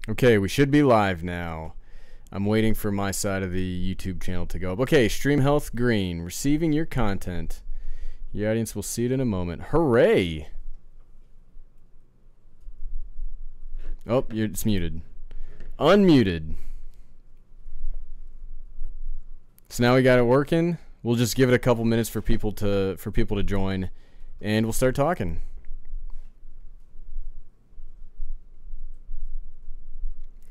Okay, we should be live now. I'm waiting for my side of the YouTube channel to go up. Okay, stream health green. Receiving your content. Your audience will see it in a moment. Hooray! Oh, it's muted. Unmuted. So now we got it working. We'll just give it a couple minutes for people to join, and we'll start talking.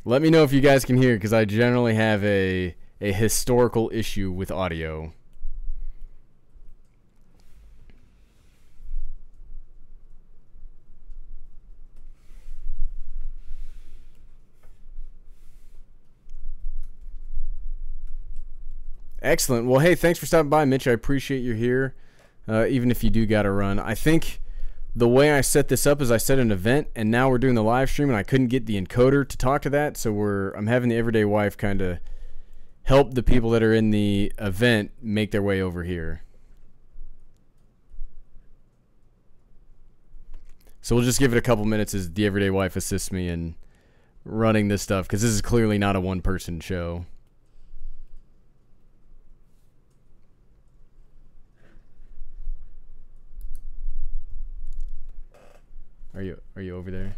Let me know if you guys can hear, because I generally have a historical issue with audio. Excellent. Well, hey, thanks for stopping by, Mitch. I appreciate you here, even if you do got to run. I think the way I set this up is I set an event, and now we're doing the live stream, and I couldn't get the encoder to talk to that, so I'm having the Everyday Wife kind of help the people that are in the event make their way over here. So we'll just give it a couple minutes as the Everyday Wife assists me in running this stuff, because this is clearly not a one-person show. Are you over there?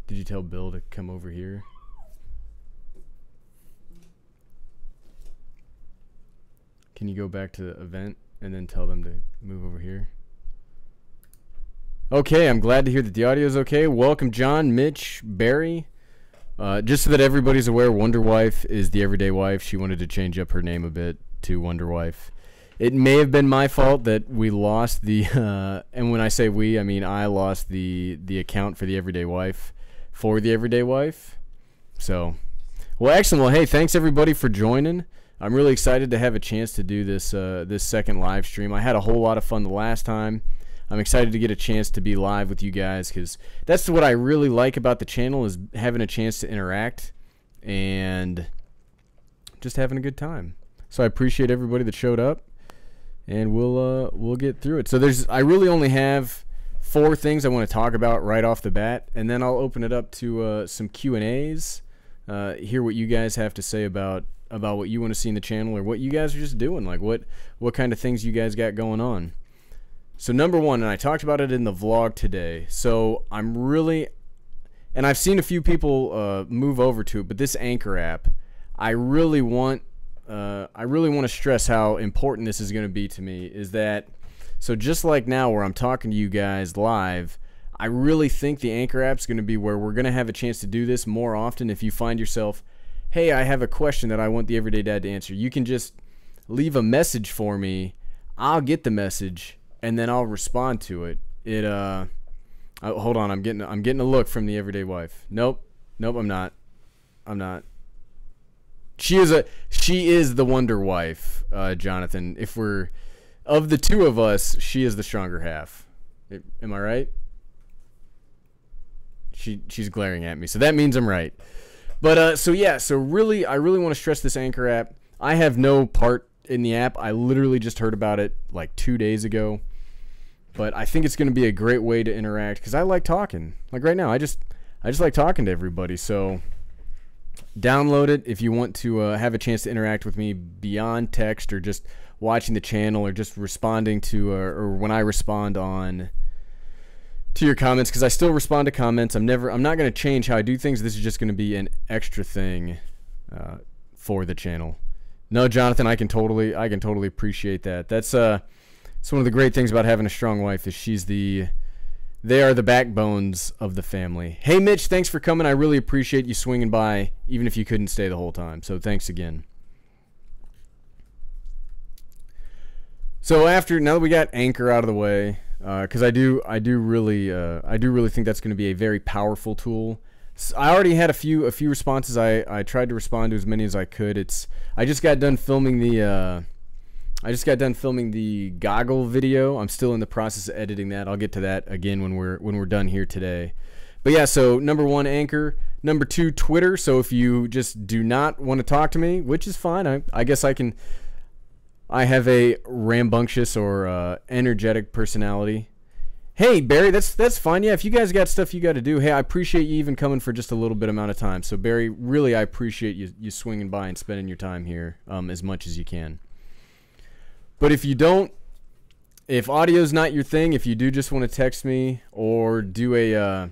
Did you tell Bill to come over here? Can you go back to the event and then tell them to move over here? Okay, I'm glad to hear that the audio is okay. Welcome, John, Mitch, Barry. Just so that everybody's aware, Wonder Wife is the Everyday Wife. She wanted to change up her name a bit to Wonder Wife. It may have been my fault that we lost the, and when I say we, I mean I lost the account for the Everyday Wife for the Everyday Wife. So, well, excellent. Well, hey, thanks everybody for joining. I'm really excited to have a chance to do this this second live stream. I had a whole lot of fun the last time. I'm excited to get a chance to be live with you guys, because that's what I really like about the channel, is having a chance to interact and just having a good time. So I appreciate everybody that showed up. And we'll get through it. So I really only have 4 things I want to talk about right off the bat, and then I'll open it up to some Q&As, hear what you guys have to say about what you want to see in the channel, or what you guys are just doing, like what kind of things you guys got going on. So number 1, and I talked about it in the vlog today, so I'm really, and I've seen a few people move over to it, but this Anchor app, I really want to stress how important this is going to be to me. Is that, so just like now where I'm talking to you guys live, I really think the Anchor app is going to be where we're going to have a chance to do this more often. If you find yourself, hey, I have a question that I want the Everyday Dad to answer, you can just leave a message for me. I'll get the message and then I'll respond to it. Hold on, I'm getting a look from the Everyday Wife. Nope, I'm not. She is the Wonder Wife, Jonathan. If we're, of the two of us, she is the stronger half. Am I right? She's glaring at me, so that means I'm right. But so yeah, so really, I really want to stress this Anchor app. I have no part in the app. I literally just heard about it like 2 days ago. But I think it's going to be a great way to interact, because I like talking. Like right now, I just like talking to everybody. So download it if you want to have a chance to interact with me beyond text, or just watching the channel, or just responding to, or when I respond on to your comments, because I still respond to comments. I'm not going to change how I do things. This is just going to be an extra thing for the channel. No, Jonathan, I can totally appreciate that. That's it's one of the great things about having a strong wife, is they are the backbones of the family. Hey, Mitch, thanks for coming. I really appreciate you swinging by, even if you couldn't stay the whole time. So thanks again. So now that we got Anchor out of the way, because I do really think that's going to be a very powerful tool. I already had a few responses. I tried to respond to as many as I could. I just got done filming the goggle video. I'm still in the process of editing that. I'll get to that again when we're done here today. But yeah, so number 1, Anchor. Number 2, Twitter. So if you just do not want to talk to me, which is fine, I guess I have a rambunctious or energetic personality, Hey, Barry, that's fine. Yeah, if you guys got stuff you got to do, hey, I appreciate you even coming for just a little bit amount of time. So, Barry, really, I appreciate you swinging by and spending your time here as much as you can. But if you don't, if audio's not your thing, if you do just want to text me or do a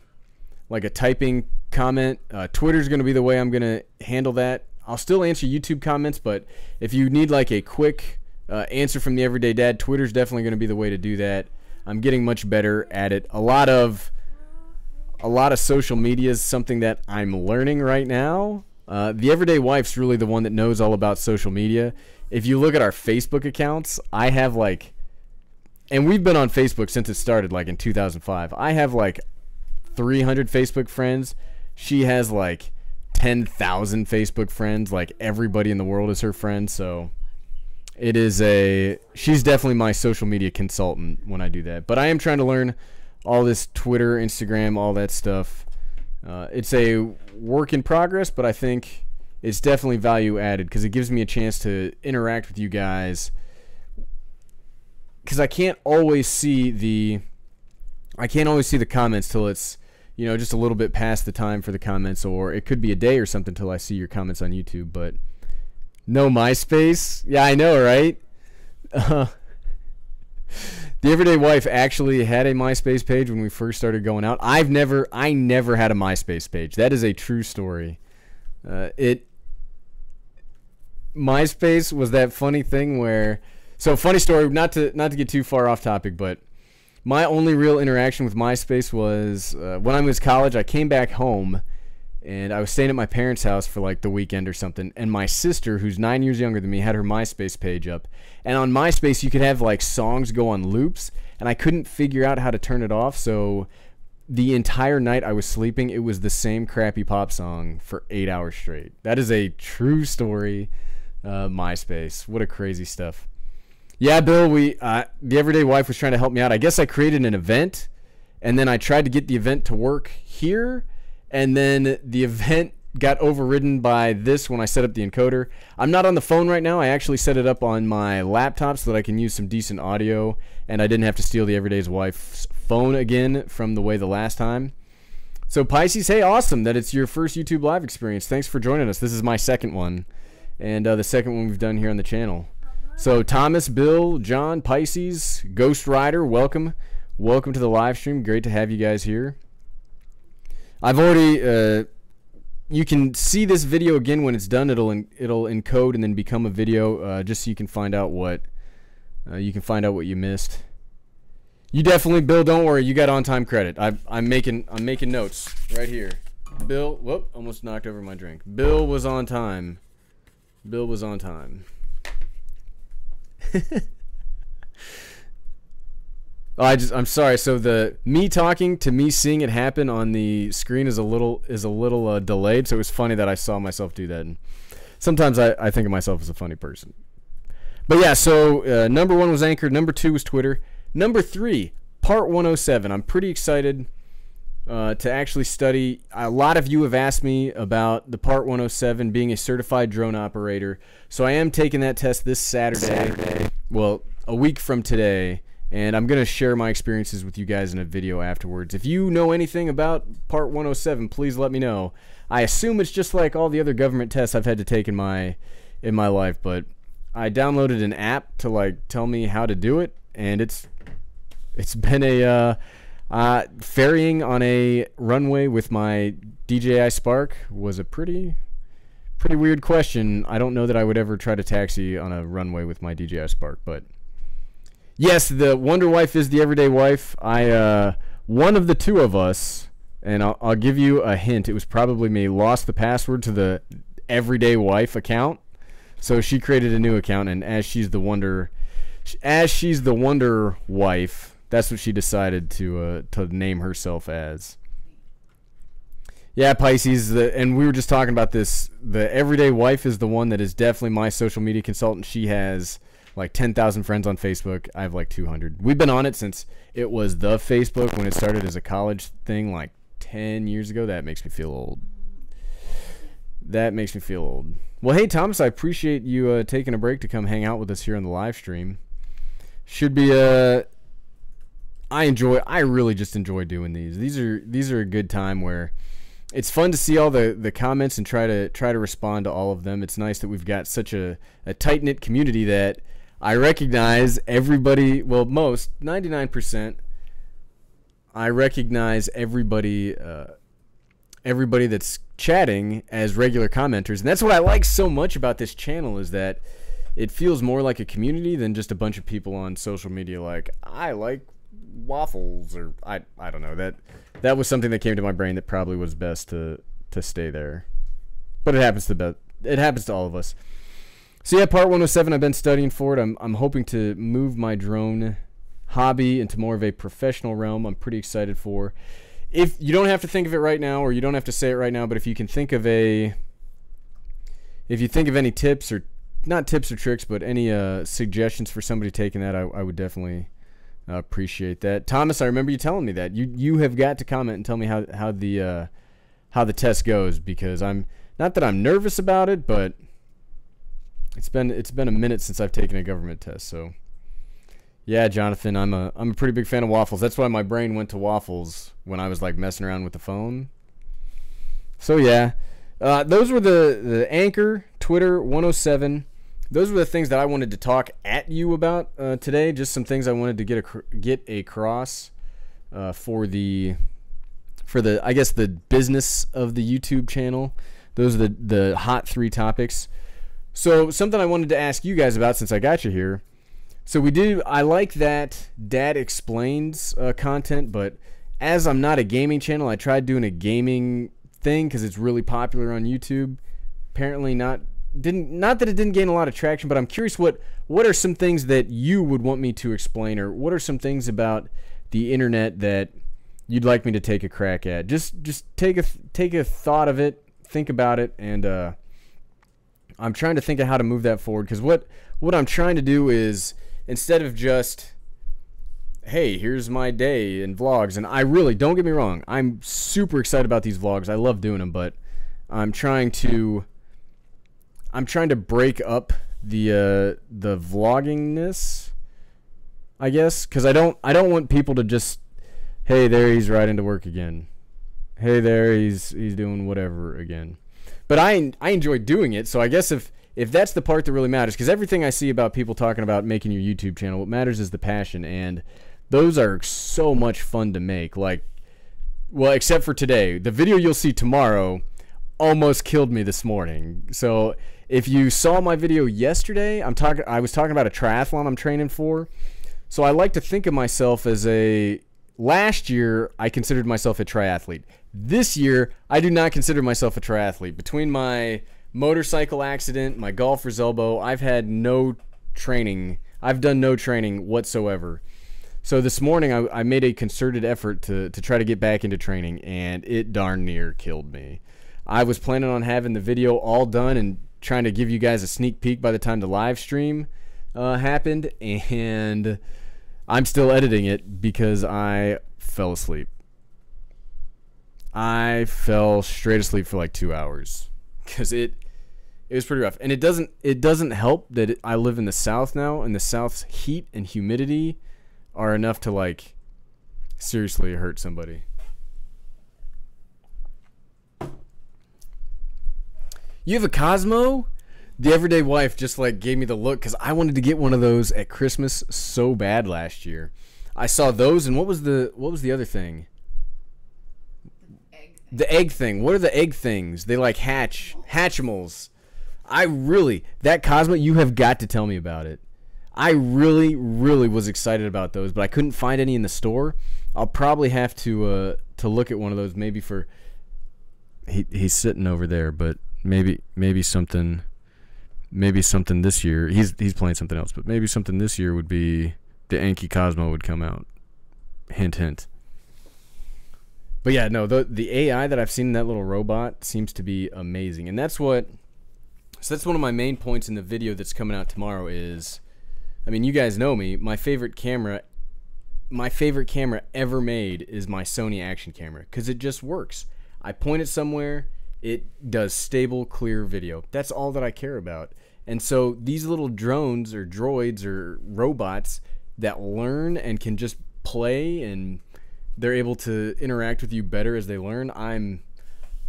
like a typing comment, Twitter's going to be the way I'm going to handle that. I'll still answer YouTube comments, but if you need like a quick answer from the everyday dad, Twitter's definitely going to be the way to do that. I'm getting much better at it. A lot of social media is something that I'm learning right now. The everyday wife's really the one that knows all about social media. If you look at our Facebook accounts, I have like, and we've been on Facebook since it started, like in 2005. I have like 300 Facebook friends. She has like 10,000 Facebook friends. Like everybody in the world is her friend. So it is she's definitely my social media consultant when I do that. But I am trying to learn all this Twitter, Instagram, all that stuff. It's a work in progress, but I think it's definitely value added because it gives me a chance to interact with you guys. Because I can't always see the comments till it's, you know, just a little bit past the time for the comments, or it could be a day or something till I see your comments on YouTube. But no MySpace? Yeah, I know, right? The Everyday Wife actually had a MySpace page when we first started going out. I never had a MySpace page. That is a true story. MySpace was that funny thing where, so funny story, not to get too far off topic, but my only real interaction with MySpace was when I was in college. I came back home and I was staying at my parents' house for like the weekend or something, and my sister, who's 9 years younger than me, had her MySpace page up. And on MySpace you could have like songs go on loops, and I couldn't figure out how to turn it off, so the entire night I was sleeping, it was the same crappy pop song for 8 hours straight. That is a true story. MySpace, what a crazy stuff. Yeah, Bill, the Everyday Wife was trying to help me out. I guess I created an event, and then I tried to get the event to work here, and then the event got overridden by this when I set up the encoder. I'm not on the phone right now. I actually set it up on my laptop so that I can use some decent audio, and I didn't have to steal the Everyday Wife's phone again from the way the last time. So Pisces, hey, awesome that it's your first YouTube live experience. Thanks for joining us. This is my second one, and the second one we've done here on the channel. So Thomas, Bill, John, Pisces, Ghost Rider, welcome to the live stream. Great to have you guys here. I've already you can see this video again when it's done. It'll encode and then become a video, just so you can find out what you missed. You definitely, Bill, don't worry, you got on time credit. I'm making notes right here. Bill, whoop, almost knocked over my drink. Bill was on time. Bill was on time. I'm sorry. So the me talking to me seeing it happen on the screen is a little delayed. So it was funny that I saw myself do that. And sometimes I think of myself as a funny person. But yeah. So number 1 was Anchor. Number 2 was Twitter. Number 3, Part 107. I'm pretty excited to actually study. A lot of you have asked me about the Part 107 being a certified drone operator. So I am taking that test this Saturday. Well, a week from today. And I'm going to share my experiences with you guys in a video afterwards. If you know anything about Part 107, please let me know. I assume it's just like all the other government tests I've had to take in my life, but I downloaded an app to like tell me how to do it, and it's been a ferrying on a runway with my DJI Spark was a pretty weird question. I don't know that I would ever try to taxi on a runway with my DJI Spark, but yes, the Wonder Wife is the Everyday Wife. One of the two of us, and I'll give you a hint. It was probably me. Lost the password to the Everyday Wife account, so she created a new account. And as she's the Wonder Wife, that's what she decided to name herself as. Yeah, Pisces, and we were just talking about this. The Everyday Wife is the one that is definitely my social media consultant. She has like 10,000 friends on Facebook. I have like 200. We've been on it since it was the Facebook when it started as a college thing like 10 years ago. That makes me feel old. Well, hey, Thomas, I appreciate you taking a break to come hang out with us here on the live stream. Should be I really just enjoy doing these. These are a good time where it's fun to see all the comments and try to respond to all of them. It's nice that we've got such a tight-knit community that I recognize everybody, well, most 99%. I recognize everybody everybody that's chatting as regular commenters, and that's what I like so much about this channel, is that it feels more like a community than just a bunch of people on social media like, I like waffles, or I don't know. That was something that came to my brain that probably was best to stay there. But it happens to all of us. So yeah, part 107, I've been studying for it. I'm hoping to move my drone hobby into more of a professional realm. I'm pretty excited for. If you don't have to think of it right now, or you don't have to say it right now, but if you think of any tips, or not tips or tricks, but any suggestions for somebody taking that, I would definitely appreciate that. Thomas, I remember you telling me that you have got to comment and tell me how the test goes, because I'm not that I'm nervous about it, but it's been a minute since I've taken a government test. So yeah, Jonathan, I'm a pretty big fan of waffles. That's why my brain went to waffles when I was like messing around with the phone. So yeah, those were the Anchor, Twitter, 107. Those were the things that I wanted to talk at you about today. Just some things I wanted to get across for the I guess the business of the YouTube channel. Those are the hot 3 topics. So something I wanted to ask you guys about since I got you here. So I like that Dad Explains content, but as I'm not a gaming channel, I tried doing a gaming thing because it's really popular on YouTube. Apparently not that it didn't gain a lot of traction, but I'm curious what are some things that you would want me to explain, or what are some things about the internet that you'd like me to take a crack at? Just take a thought of it, think about it, and I'm trying to think of how to move that forward, because what I'm trying to do is, instead of just, hey, here's my day and vlogs, and I really, don't get me wrong, I'm super excited about these vlogs. I love doing them, but I'm trying to break up the vlogingness, I guess, because I don't want people to just, hey, there he's riding to work again. Hey, there he's doing whatever again. But I enjoy doing it, so I guess if that's the part that really matters, because everything I see about people talking about making your YouTube channel, what matters is the passion, and those are so much fun to make. Like, well, except for today. The video you'll see tomorrow almost killed me this morning. So if you saw my video yesterday, I was talking about a triathlon I'm training for. So I like to think of myself as last year I considered myself a triathlete. This year I do not consider myself a triathlete. Between my motorcycle accident, my golfer's elbow, I've had no training. I've done no training whatsoever. So this morning I made a concerted effort to try to get back into training, and it darn near killed me. I was planning on having the video all done and trying to give you guys a sneak peek by the time the live stream happened, and I'm still editing it because I fell asleep. I fell straight asleep for like 2 hours because it was pretty rough. And it doesn't help that I live in the South now, and the South's heat and humidity are enough to like seriously hurt somebody. You have a Cosmo? The Everyday Wife just like gave me the look, because I wanted to get one of those at Christmas so bad last year. I saw those, and what was the other thing? The egg thing. What are the egg things? They like Hatchimals. That Cosmo, you have got to tell me about it. I really, really was excited about those, but I couldn't find any in the store. I'll probably have to look at one of those, maybe for. He's sitting over there, but maybe something this year. He's playing something else, but maybe something this year would be the Anki Cosmo would come out. Hint, hint. But yeah, no, the AI that I've seen in that little robot seems to be amazing, and that's one of my main points in the video that's coming out tomorrow. Is, I mean, you guys know me. My favorite camera ever made is my Sony action camera, because it just works. I point it somewhere, it does stable, clear video. That's all that I care about. And so these little drones or droids or robots that learn and can just play and they're able to interact with you better as they learn,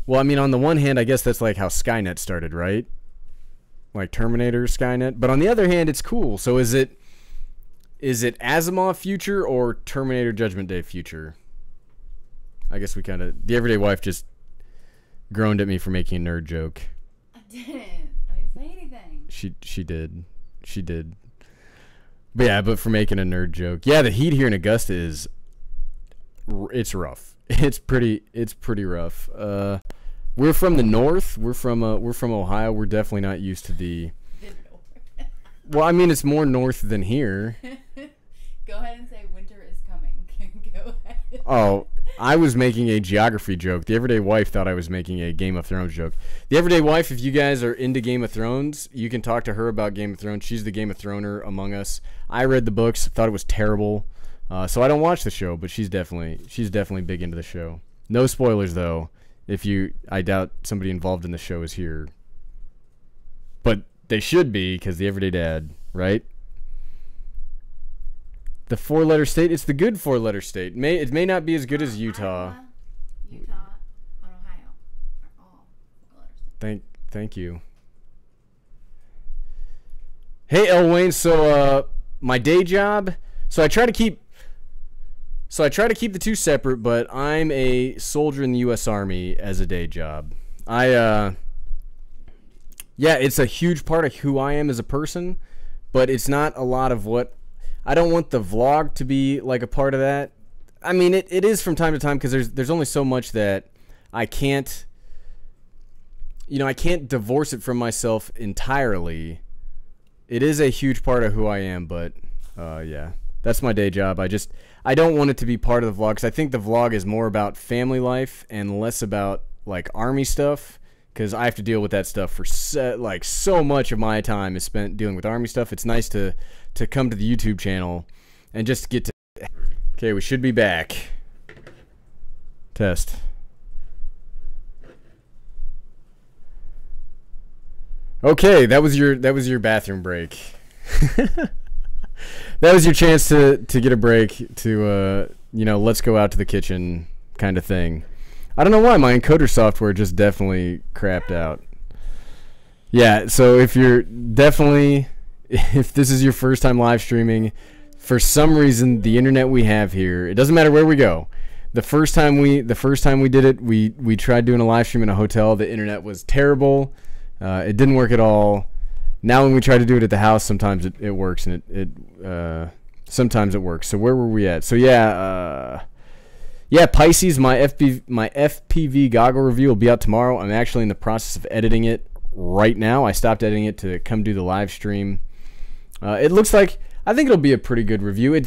well, I mean, on the one hand, I guess that's like how Skynet started, right? Like Terminator, Skynet. But on the other hand, it's cool. So is it Asimov future or Terminator Judgment Day future? I guess the everyday wife just groaned at me for making a nerd joke. I didn't say anything. She did. But yeah, but for making a nerd joke. Yeah, the heat here in Augusta it's rough. It's pretty rough. We're from the north. We're from Ohio. We're definitely not used to the well, I mean, it's more north than here. Go ahead and say winter is coming. Go ahead. Oh, I was making a geography joke. The everyday wife thought I was making a Game of Thrones joke. The everyday wife, if you guys are into Game of Thrones, you can talk to her about Game of Thrones. She's the Game of Throner among us. I read the books, thought it was terrible. So I don't watch the show, but she's definitely big into the show. No spoilers though. I doubt somebody involved in the show is here. But they should be, because the everyday dad, right? The 4-letter state, it's the good 4-letter state. It may not be as good as Utah. Iowa, Utah, and Ohio are all 4-letter states. Thank you. Hey, El Wayne, so my day job, so I try to keep the two separate, but I'm a soldier in the U.S. Army as a day job. Yeah, it's a huge part of who I am as a person, but it's not a lot of what... I don't want the vlog to be like a part of that. I mean, it is from time to time, because there's only so much that I can't... I can't divorce it from myself entirely. It is a huge part of who I am, but yeah, that's my day job. I don't want it to be part of the vlog, because I think the vlog is more about family life and less about like Army stuff, because I have to deal with that stuff for so much of my time is spent dealing with Army stuff. It's nice to come to the YouTube channel and just get to... Okay, we should be back. Test. Okay, that was your bathroom break. That was your chance to get a break to let's go out to the kitchen kind of thing. I don't know why my encoder software just definitely crapped out. Yeah, so if this is your first time live streaming, for some reason the internet we have here, it doesn't matter where we go. The first time we did it, we tried doing a live stream in a hotel. The internet was terrible. It didn't work at all. Now when we try to do it at the house, sometimes it works, and sometimes it works. So where were we at? So yeah, Pisces, my FPV goggle review will be out tomorrow. I'm actually in the process of editing it right now. I stopped editing it to come do the live stream. It looks like, I think it'll be a pretty good review.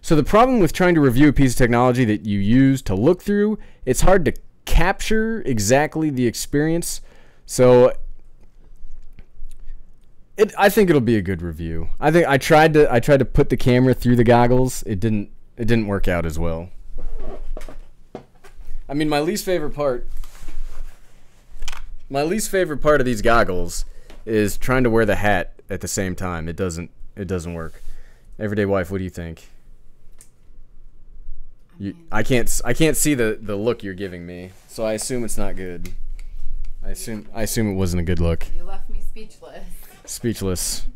So the problem with trying to review a piece of technology that you use to look through, it's hard to capture exactly the experience. So I think it'll be a good review. I tried to put the camera through the goggles. It didn't work out as well. I mean, my least favorite part of these goggles is trying to wear the hat at the same time. It doesn't work. Everyday wife, what do you think? I can't see the look you're giving me, so I assume it's not good. I assume it wasn't a good look. You left me speechless. Speechless.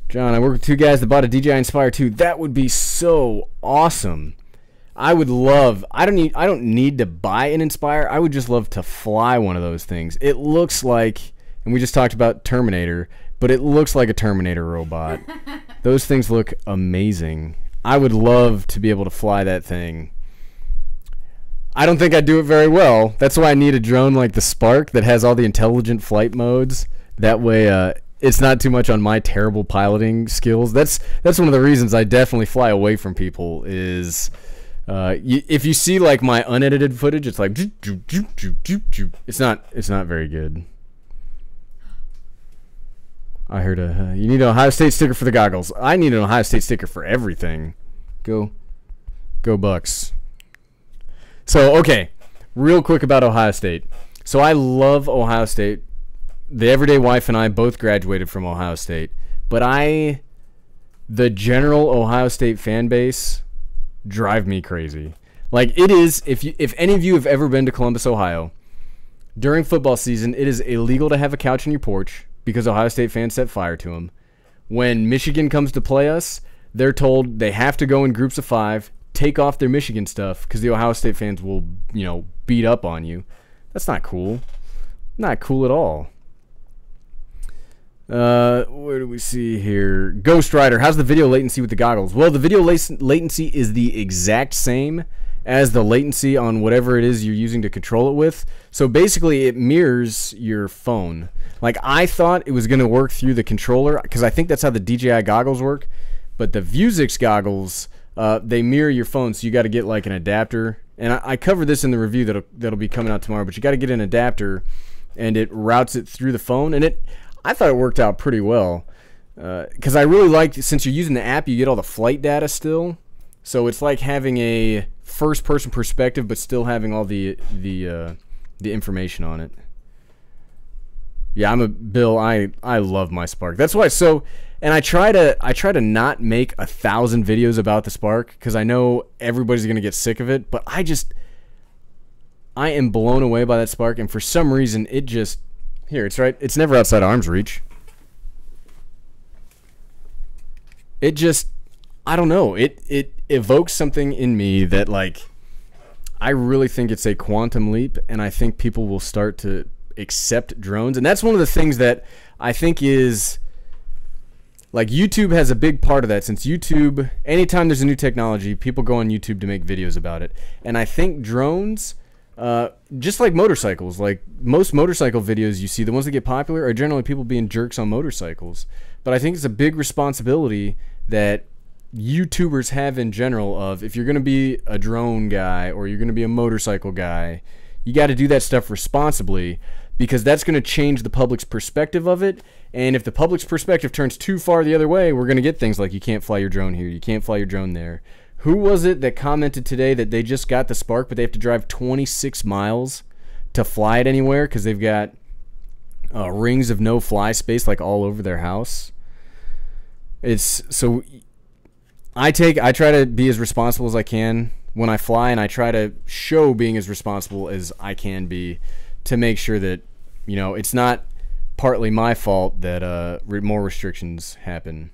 John, I work with two guys that bought a DJI Inspire 2. That would be so awesome. I would love... I don't need to buy an Inspire. I would just love to fly one of those things. It looks like... And we just talked about Terminator, but it looks like a Terminator robot. Those things look amazing. I would love to be able to fly that thing. I don't think I'd do it very well. That's why I need a drone like the Spark that has all the intelligent flight modes. That way, it's not too much on my terrible piloting skills. That's one of the reasons I definitely fly away from people is... if you see like my unedited footage, it's like it's not very good. I heard you need an Ohio State sticker for the goggles. I need an Ohio State sticker for everything. Go Bucks. So okay, real quick about Ohio State. So I love Ohio State. The everyday wife and I both graduated from Ohio State, but I the general Ohio State fan base drive me crazy. Like, it is, if any of you have ever been to Columbus, Ohio, during football season, it is illegal to have a couch on your porch because Ohio State fans set fire to them. When Michigan comes to play us, they're told they have to go in groups of 5, take off their Michigan stuff because the Ohio State fans will, beat up on you. That's not cool. Not cool at all. Where do we see here? Ghost Rider, how's the video latency with the goggles? Well, the video latency is the exact same as the latency on whatever it is you're using to control it with. So basically, it mirrors your phone. Like, I thought it was going to work through the controller because I think that's how the DJI goggles work. But the Vuzix goggles, they mirror your phone, so you got to get like an adapter. And I covered this in the review that'll be coming out tomorrow. But you got to get an adapter, and it routes it through the phone. And I thought it worked out pretty well because I really liked, since you're using the app, you get all the flight data still. So it's like having a first-person perspective, but still having all the information on it. Yeah, Bill. I love my Spark. That's why. And I try to not make 1,000 videos about the Spark because I know everybody's gonna get sick of it. But I am blown away by that Spark, and for some reason it just it's right. It's never outside arm's reach. It just, I don't know. It evokes something in me that, like, I really think it's a quantum leap, and I think people will start to accept drones. And that's one of the things that I think is, like, YouTube has a big part of that, since YouTube, anytime there's a new technology, people go on YouTube to make videos about it. And I think drones, just like motorcycles, like most motorcycle videos you see, the ones that get popular are generally people being jerks on motorcycles. But I think it's a big responsibility that YouTubers have in general of, if you're going to be a drone guy or you're going to be a motorcycle guy, you got to do that stuff responsibly, because that's going to change the public's perspective of it. And if the public's perspective turns too far the other way, we're going to get things like, you can't fly your drone here, you can't fly your drone there. Who was it that commented today that they just got the Spark, but they have to drive 26 miles to fly it anywhere because they've got rings of no fly space like all over their house? It's so I try to be as responsible as I can when I fly, and I try to show being as responsible as I can be to make sure that, it's not partly my fault that more restrictions happen.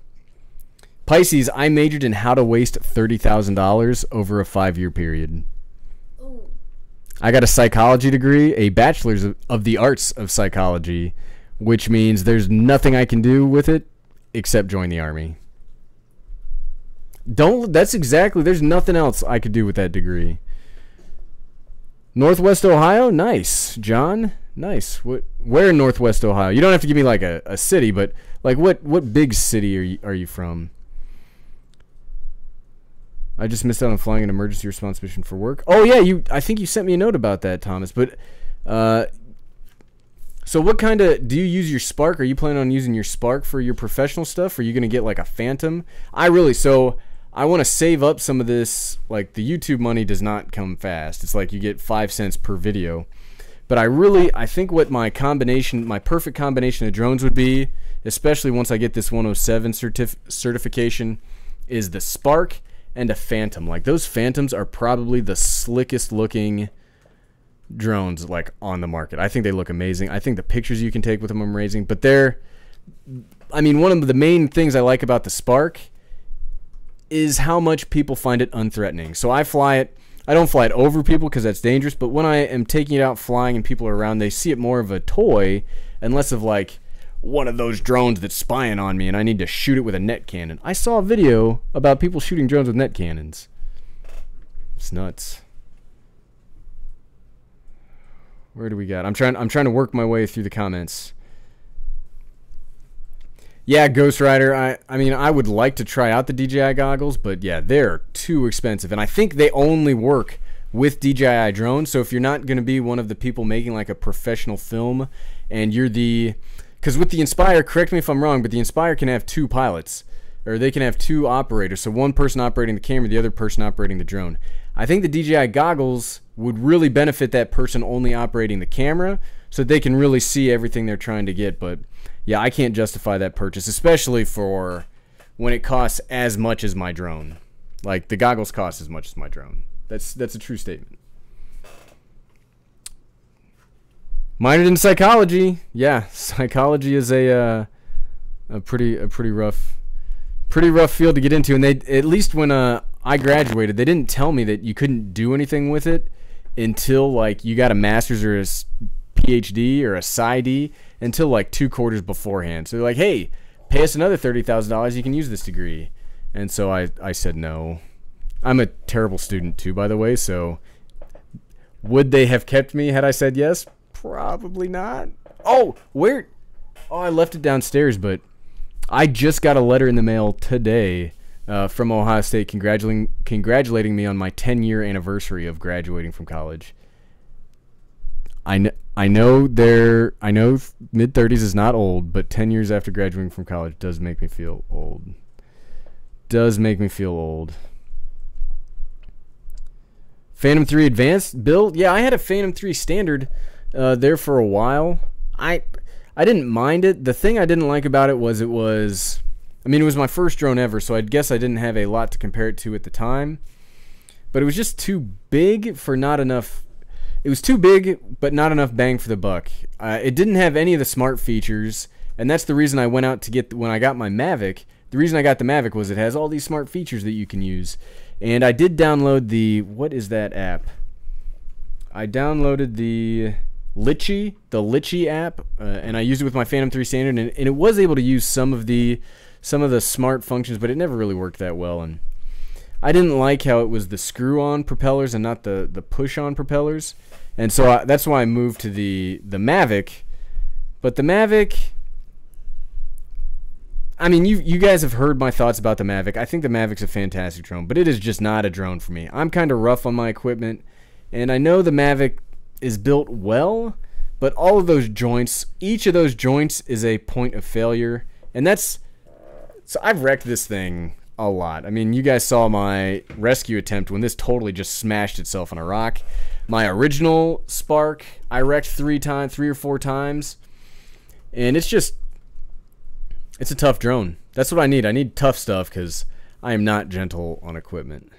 Pisces, I majored in how to waste $30,000 over a 5-year period. Ooh. I got a psychology degree, a bachelor's of the arts of psychology, which means there's nothing I can do with it except join the army. There's nothing else I could do with that degree. Northwest Ohio? Nice, John. Nice. Where in Northwest Ohio? You don't have to give me like a city, but like what big city are you from? I just missed out on flying an emergency response mission for work. Oh yeah, I think you sent me a note about that, Thomas. But so what kind of, do you use your Spark? Are you planning on using your Spark for your professional stuff? Or are you going to get like a Phantom? I want to save up some of this. Like, the YouTube money does not come fast. It's like you get 5 cents per video. But I think what my perfect combination of drones would be, especially once I get this 107 certification, is the Spark and a Phantom. Like, those Phantoms are probably the slickest looking drones like on the market. I think they look amazing. I think the pictures you can take with them are amazing. But one of the main things I like about the Spark is how much people find it unthreatening. So I fly it. I don't fly it over people because that's dangerous, but when I am taking it out flying and people are around, they see it more of a toy and less of like one of those drones that's spying on me and I need to shoot it with a net cannon. I saw a video about people shooting drones with net cannons. It's nuts. Where do we got? I'm trying to work my way through the comments. Yeah, Ghost Rider. I would like to try out the DJI goggles, but yeah, they're too expensive. And I think they only work with DJI drones. So if you're not going to be one of the people making like a professional film and you're because with the Inspire, correct me if I'm wrong, but the Inspire can have 2 pilots, or they can have 2 operators. So one person operating the camera, the other person operating the drone. I think the DJI goggles would really benefit that person only operating the camera so they can really see everything they're trying to get. But yeah, I can't justify that purchase, especially for when it costs as much as my drone. Like, the goggles cost as much as my drone. That's a true statement. Minored in psychology. Yeah, psychology is a pretty rough field to get into. And they, at least when I graduated, they didn't tell me that you couldn't do anything with it until like you got a master's or a PhD or a PsyD until like 2 quarters beforehand. So they're like, hey, pay us another $30,000. You can use this degree. And so I said no. I'm a terrible student too, by the way. So would they have kept me had I said yes? Probably not. Oh, where? Oh, I left it downstairs, but I just got a letter in the mail today from Ohio State congratulating me on my 10-year anniversary of graduating from college. I know mid-30s is not old, but 10 years after graduating from college does make me feel old. Phantom 3 Advanced build? Yeah, I had a Phantom 3 Standard there for a while. I didn't mind it. The thing I didn't like about it was it was my first drone ever, so I guess I didn't have a lot to compare it to at the time. But it was just too big for not enough. It was too big, but not enough bang for the buck. It didn't have any of the smart features, and that's the reason I went out to get, when I got my Mavic, the reason I got the Mavic was it has all these smart features that you can use. And I did download the, what is that app? I downloaded the Dji app, and I used it with my Phantom 3 Standard, and it was able to use some of the smart functions, but it never really worked that well. And I didn't like how it was the screw-on propellers and not the push-on propellers, and so that's why I moved to the Mavic. But the Mavic, I mean, you guys have heard my thoughts about the Mavic. I think the Mavic's a fantastic drone, but it is just not a drone for me. I'm kind of rough on my equipment, and I know the Mavic is built well, but all of those joints, each of those joints is a point of failure, and so I've wrecked this thing a lot. I mean, you guys saw my rescue attempt when this totally just smashed itself on a rock. My original Spark, I wrecked 3 or 4 times, and it's a tough drone. That's what I need. I need tough stuff because I am not gentle on equipment.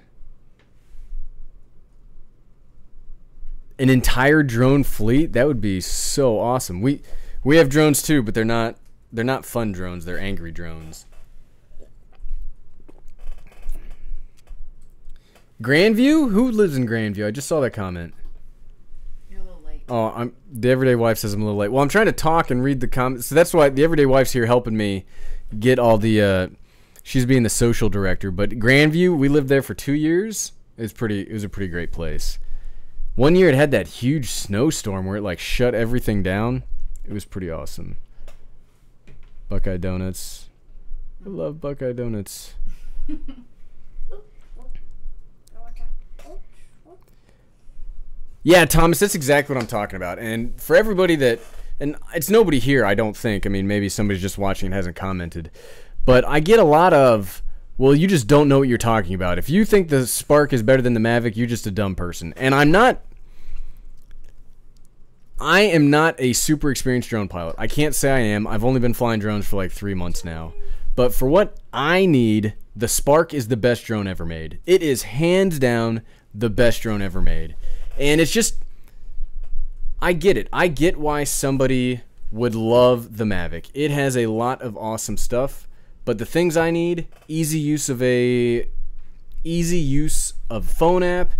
An entire drone fleet? That would be so awesome. We have drones too, but they're not fun drones. They're angry drones. Grandview? Who lives in Grandview? I just saw that comment. You're a little late. Oh, the Everyday Wife says I'm a little late. Well, I'm trying to talk and read the comments. So that's why the Everyday Wife's here helping me get all the she's being the social director. But Grandview, we lived there for 2 years. It was a pretty great place. One year it had that huge snowstorm where it like shut everything down. It was pretty awesome. Buckeye Donuts. I love Buckeye Donuts. Yeah, Thomas, that's exactly what I'm talking about. And for everybody that, and it's nobody here, I don't think. I mean, maybe somebody's just watching and hasn't commented. But I get a lot of, well, you just don't know what you're talking about. If you think the Spark is better than the Mavic, you're just a dumb person. And I am not a super experienced drone pilot. I can't say I am. I've only been flying drones for like 3 months now. But for what I need, the Spark is the best drone ever made. It is hands down the best drone ever made. And it's just, I get it. I get why somebody would love the Mavic. It has a lot of awesome stuff, but the things I need, easy use of phone app,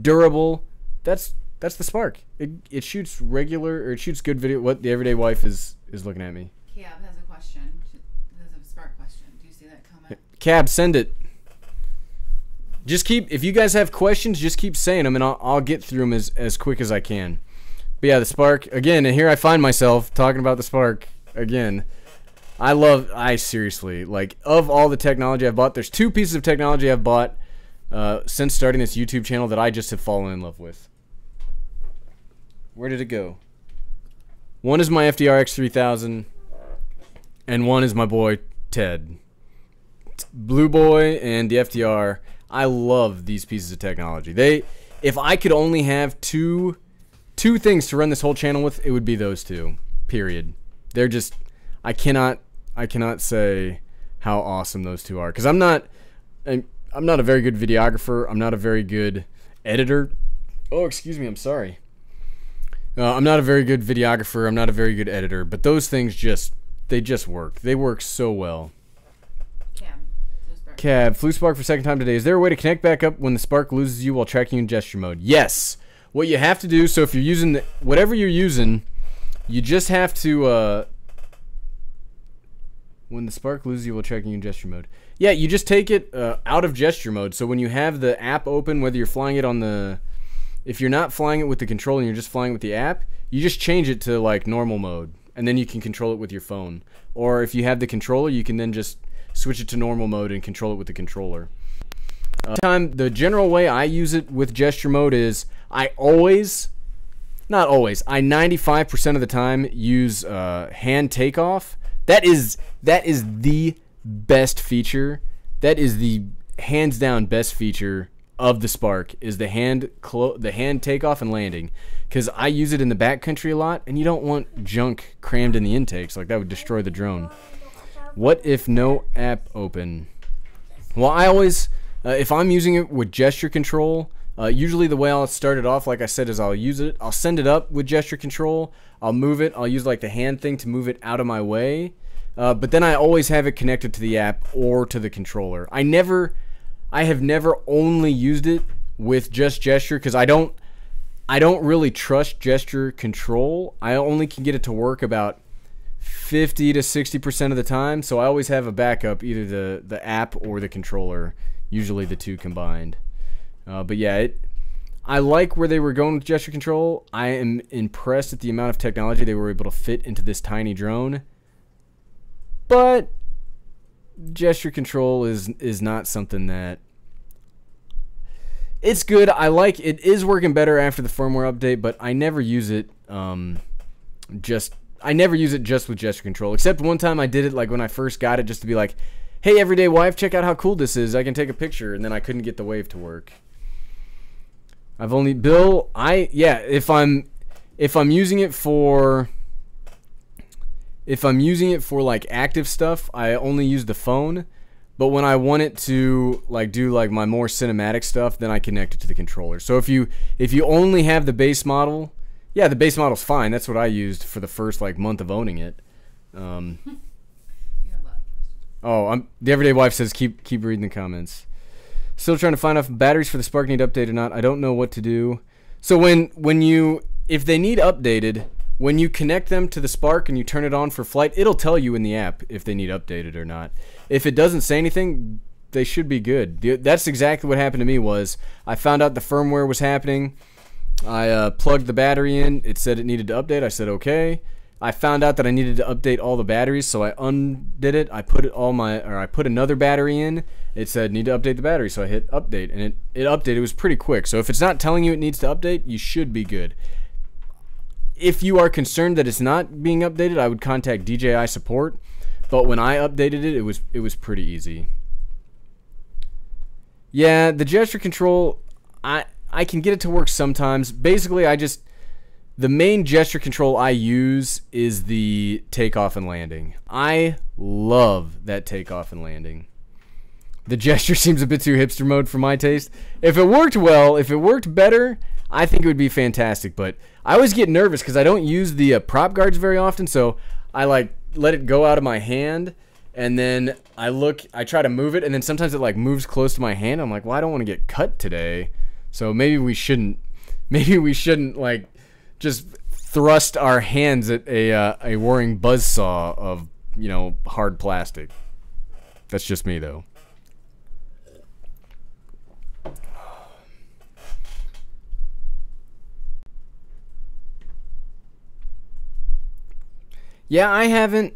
durable, that's the Spark. It shoots regular, or it shoots good video. What the Everyday Wife is looking at me. Cab has a question. Has a Spark question. Do you see that comment? Cab, send it. If you guys have questions, just keep saying them, and I'll get through them as quick as I can. But yeah, the Spark, again, and here I find myself talking about the Spark again. I seriously, like, of all the technology I've bought, there's 2 pieces of technology I've bought since starting this YouTube channel that I just have fallen in love with. Where did it go? One is my FDR X3000, and one is my boy Ted. Blue Boy and the FDR. I love these pieces of technology. If I could only have two things to run this whole channel with, it would be those 2. Period. They're just, I cannot say how awesome those two are. Because I'm not a very good videographer. I'm not a very good editor. Oh, excuse me. I'm sorry. I'm not a very good videographer. I'm not a very good editor. But those things just work. They work so well. Cab, flew spark for second time today. Is there a way to connect back up when the spark loses you while tracking in gesture mode? Yes. What you have to do, so if you're using whatever you're using, you just have to when the spark loses you while tracking in gesture mode. Yeah, you just take it out of gesture mode. So when you have the app open, whether you're flying it on if you're not flying it with the controller and you're just flying with the app, you just change it to like normal mode, and then you can control it with your phone. Or if you have the controller, you can then just switch it to normal mode and control it with the controller. The general way I use it with gesture mode is I 95% of the time use hand takeoff. That is the best feature. That is the hands down best feature of the Spark, is the hand takeoff and landing. Because I use it in the backcountry a lot, and you don't want junk crammed in the intakes. Like, that would destroy the drone. What if no app open? Well, I always, if I'm using it with gesture control, usually the way I'll start it off, like I said, is I'll send it up with gesture control, I'll move it, I'll use like the hand thing to move it out of my way, but then I always have it connected to the app or to the controller. I have never only used it with just gesture, because I don't really trust gesture control. I only can get it to work about 50 to 60% of the time, so I always have a backup, either the app or the controller, usually the two combined. But yeah, I like where they were going with gesture control. I am impressed at the amount of technology they were able to fit into this tiny drone. But gesture control is not something that... It's good. I like it. It is working better after the firmware update, but I never use it just with gesture control. Except one time I did it, like when I first got it, just to be like, hey, everyday wife, check out how cool this is. I can take a picture, and then I couldn't get the wave to work. If I'm using it for like active stuff, I only use the phone. But when I want it to like do like my more cinematic stuff, then I connect it to the controller. So if you only have the base model, yeah, the base model's fine. That's what I used for the first like month of owning it. The everyday wife says keep reading the comments. Still trying to find out if batteries for the Spark need updated or not. I don't know what to do. So if they need updated, when you connect them to the Spark and you turn it on for flight, it'll tell you in the app if they need updated or not. If it doesn't say anything, they should be good. That's exactly what happened to me. Was I found out the firmware was happening. I plugged the battery in. It said it needed to update. I said okay. I found out that I needed to update all the batteries, so I undid it. I put another battery in. It said need to update the battery, so I hit update, and it updated. It was pretty quick. So if it's not telling you it needs to update, you should be good. If you are concerned that it's not being updated, I would contact DJI support. But when I updated it, it was pretty easy. Yeah, the gesture control, I can get it to work sometimes. Basically, the main gesture control I use is the takeoff and landing. I love that takeoff and landing. The gesture seems a bit too hipster mode for my taste. If it worked well, if it worked better, I think it would be fantastic. But I always get nervous because I don't use the prop guards very often, so I like let it go out of my hand, and then I try to move it, and then sometimes it like moves close to my hand. I'm like, well, I don't want to get cut today, so maybe we shouldn't like just thrust our hands at a whirring buzzsaw of, hard plastic. That's just me, though. Yeah, I haven't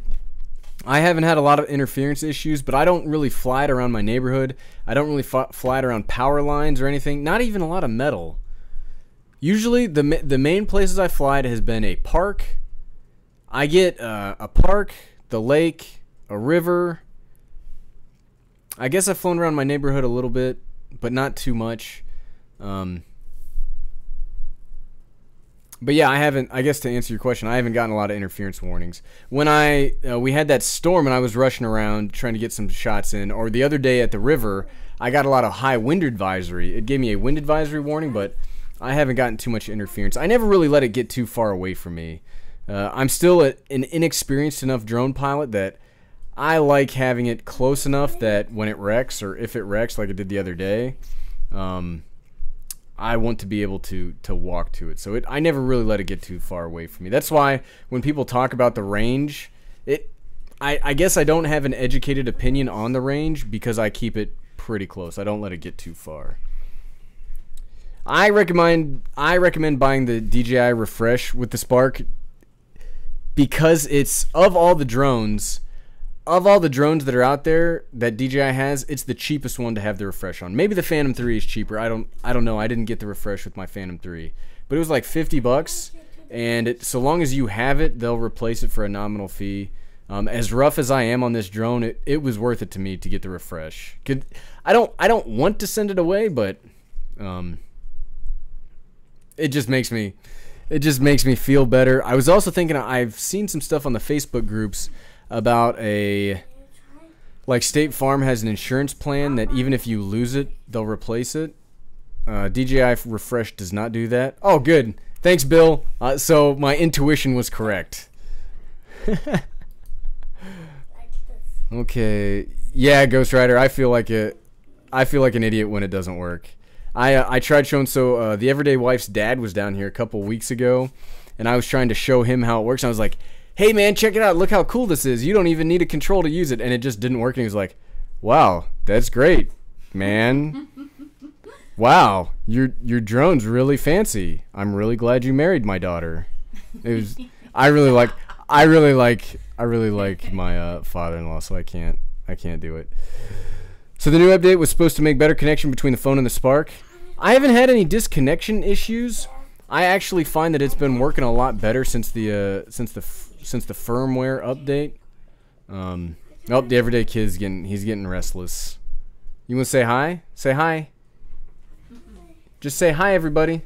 had a lot of interference issues, but I don't really fly it around my neighborhood. I don't really fly it around power lines or anything. Not even a lot of metal. Usually, the main places I fly it has been a park. I get a park, the lake, a river. I guess I've flown around my neighborhood a little bit, but not too much. But yeah, I haven't. I guess to answer your question, I haven't gotten a lot of interference warnings. When we had that storm and I was rushing around trying to get some shots in, or the other day at the river, I got a lot of high wind advisory. It gave me a wind advisory warning, but I haven't gotten too much interference. I never really let it get too far away from me. I'm still an inexperienced enough drone pilot that I like having it close enough that when it wrecks, or if it wrecks like it did the other day, I want to be able to walk to it. So I never really let it get too far away from me. That's why when people talk about the range, I guess I don't have an educated opinion on the range because I keep it pretty close. I don't let it get too far. I recommend buying the Dji Refresh with the Spark because it's of all the drones that are out there that DJI has, it's the cheapest one to have the refresh on. Maybe the Phantom 3 is cheaper. I don't know. I didn't get the refresh with my Phantom 3, but it was like $50, and so long as you have it, they'll replace it for a nominal fee. As rough as I am on this drone, it was worth it to me to get the refresh. I don't want to send it away, but it just makes me feel better. I was also thinking, I've seen some stuff on the Facebook groups about like State Farm has an insurance plan that even if you lose it, they'll replace it. DJI Refresh does not do that. Oh, good. Thanks, Bill. So my intuition was correct. Okay. Yeah, Ghost Rider. I feel like an idiot when it doesn't work. I tried showing. So the Everyday Wife's dad was down here a couple weeks ago, and I was trying to show him how it works. And I was like, hey man, check it out, look how cool this is, you don't even need a control to use it, and it just didn't work. And he was like, wow, that's great, man. Wow, your drone's really fancy. I'm really glad you married my daughter. It was I really like my father-in-law, so I can't do it. So the new update was supposed to make better connection between the phone and the Spark. I haven't had any disconnection issues. I actually find that it's been working a lot better since the firmware update. Oh, the Everyday Kid's getting restless. You want to say hi? Say hi. Just say hi, everybody.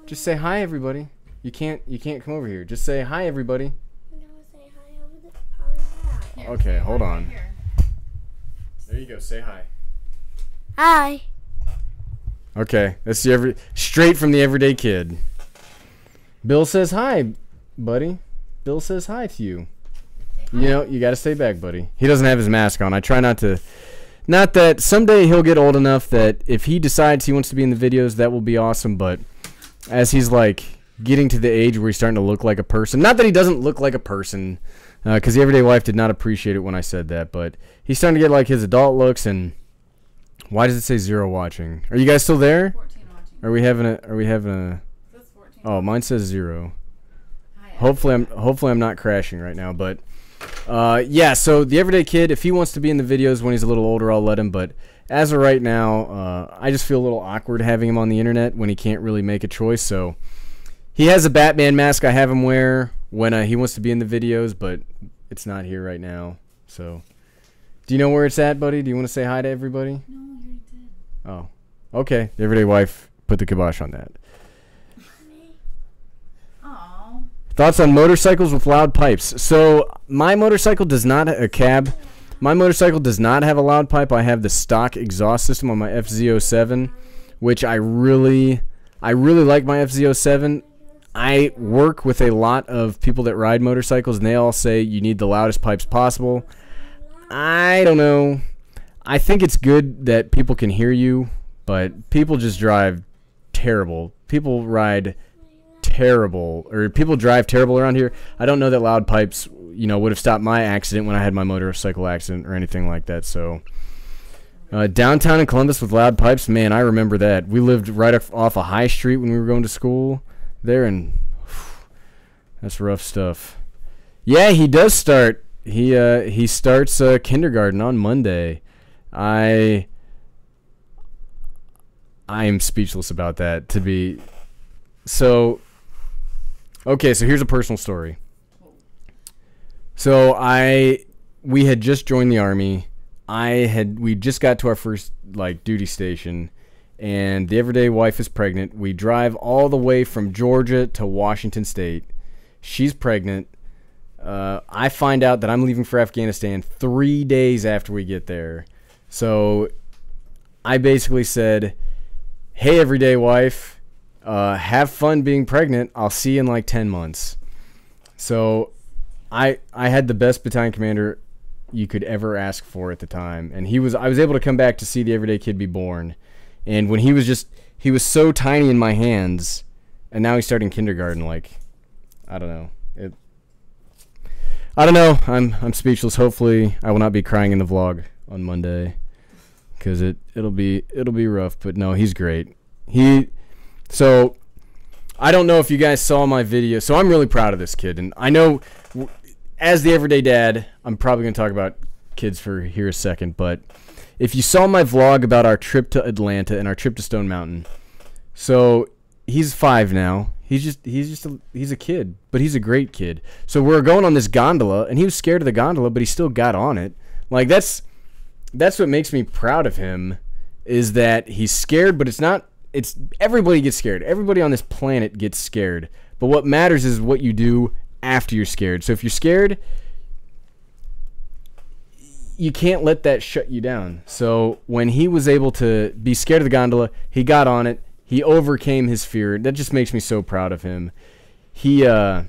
Just say hi, everybody. You can't come over here. Just say hi, everybody. Okay, hold on. There you go. Say hi. Hi. Okay, that's straight from the Everyday Kid. Bill says hi, buddy. Bill says hi to you. You know, you got to stay back, buddy. He doesn't have his mask on. I try not that someday he'll get old enough that if he decides he wants to be in the videos, that will be awesome. But as he's like getting to the age where he's starting to look like a person, not that he doesn't look like a person, because the Everyday Wife did not appreciate it when I said that, but he's starting to get like his adult looks. And why does it say 0 watching? Are you guys still there? 14 watching. Are we having a? It says 14. Oh, mine says 0. Hi, Hopefully I'm not crashing right now, but yeah, so the Everyday Kid, if he wants to be in the videos when he's a little older, I'll let him, but as of right now, I just feel a little awkward having him on the internet when he can't really make a choice. So he has a Batman mask I have him wear when he wants to be in the videos, but it's not here right now. So do you know where it's at, buddy? Do you want to say hi to everybody? No, you already did. Oh, okay. The Everyday Wife put the kibosh on that. Aww. Thoughts on motorcycles with loud pipes. So my motorcycle does not My motorcycle does not have a loud pipe. I have the stock exhaust system on my FZ07, which I really like my FZ07. I work with a lot of people that ride motorcycles, and they all say you need the loudest pipes possible. I don't know. I think it's good that people can hear you, but people just drive terrible. People ride terrible, or people drive terrible around here. I don't know that loud pipes, would have stopped my accident when I had my motorcycle accident or anything like that. So downtown in Columbus with loud pipes, man, I remember that. We lived right off a high street when we were going to school there, and that's rough stuff. Yeah, he does start. He starts kindergarten on Monday. I am speechless about that. Okay, so here's a personal story. So we had just joined the Army. We just got to our first duty station, and the everyday wife is pregnant. We drive all the way from Georgia to Washington State. She's pregnant. I find out that I'm leaving for Afghanistan 3 days after we get there. So I basically said, hey, everyday wife, have fun being pregnant. I'll see you in like 10 months. So I had the best battalion commander you could ever ask for at the time. And I was able to come back to see the everyday kid be born. And when he was so tiny in my hands, and now he's starting kindergarten, like, I don't know. I don't know. I'm speechless. Hopefully I will not be crying in the vlog on Monday, because it'll be rough. But no, he's great. So I don't know if you guys saw my video. So I'm really proud of this kid, and I know as the everyday dad, I'm probably going to talk about kids for here a second, but if you saw my vlog about our trip to Atlanta and our trip to Stone Mountain, so he's 5 now. He's a kid, but he's a great kid. So we're going on this gondola, and he was scared of the gondola, but he still got on it. Like, that's what makes me proud of him, is that he's scared, but it's everybody gets scared. Everybody on this planet gets scared. But what matters is what you do after you're scared. So if you're scared, you can't let that shut you down. So when he was able to be scared of the gondola, he got on it. He overcame his fear. That just makes me so proud of him. There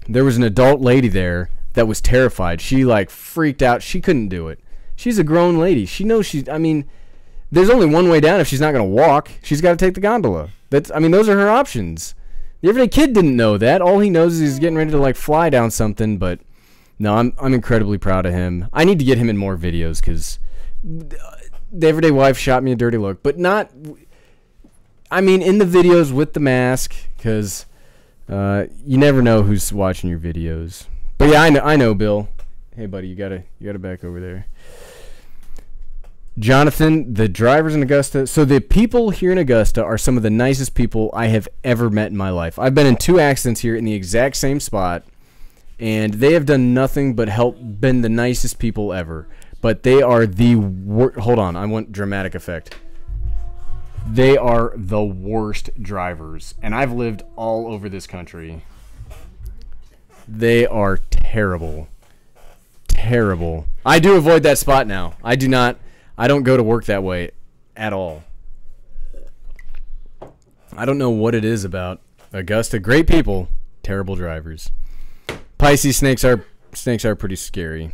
was an adult lady there that was terrified. She like freaked out. She couldn't do it. She's a grown lady. She knows there's only one way down if she's not going to walk. She's got to take the gondola. Those are her options. The everyday kid didn't know that. All he knows is he's getting ready to like fly down something, but no, I'm incredibly proud of him. I need to get him in more videos, because the everyday wife shot me a dirty look, but not... in the videos with the mask, because you never know who's watching your videos. But yeah, I know, Bill. Hey, buddy, you gotta back over there. Jonathan, the drivers in Augusta. So the people here in Augusta are some of the nicest people I have ever met in my life. I've been in 2 accidents here in the exact same spot, and they have done nothing but been the nicest people ever. But they are the worst. Hold on, I want dramatic effect. They are the worst drivers, and I've lived all over this country. They are terrible. Terrible. I do avoid that spot now. I don't go to work that way at all. I don't know what it is about Augusta. Great people, terrible drivers. Pisces snakes are pretty scary.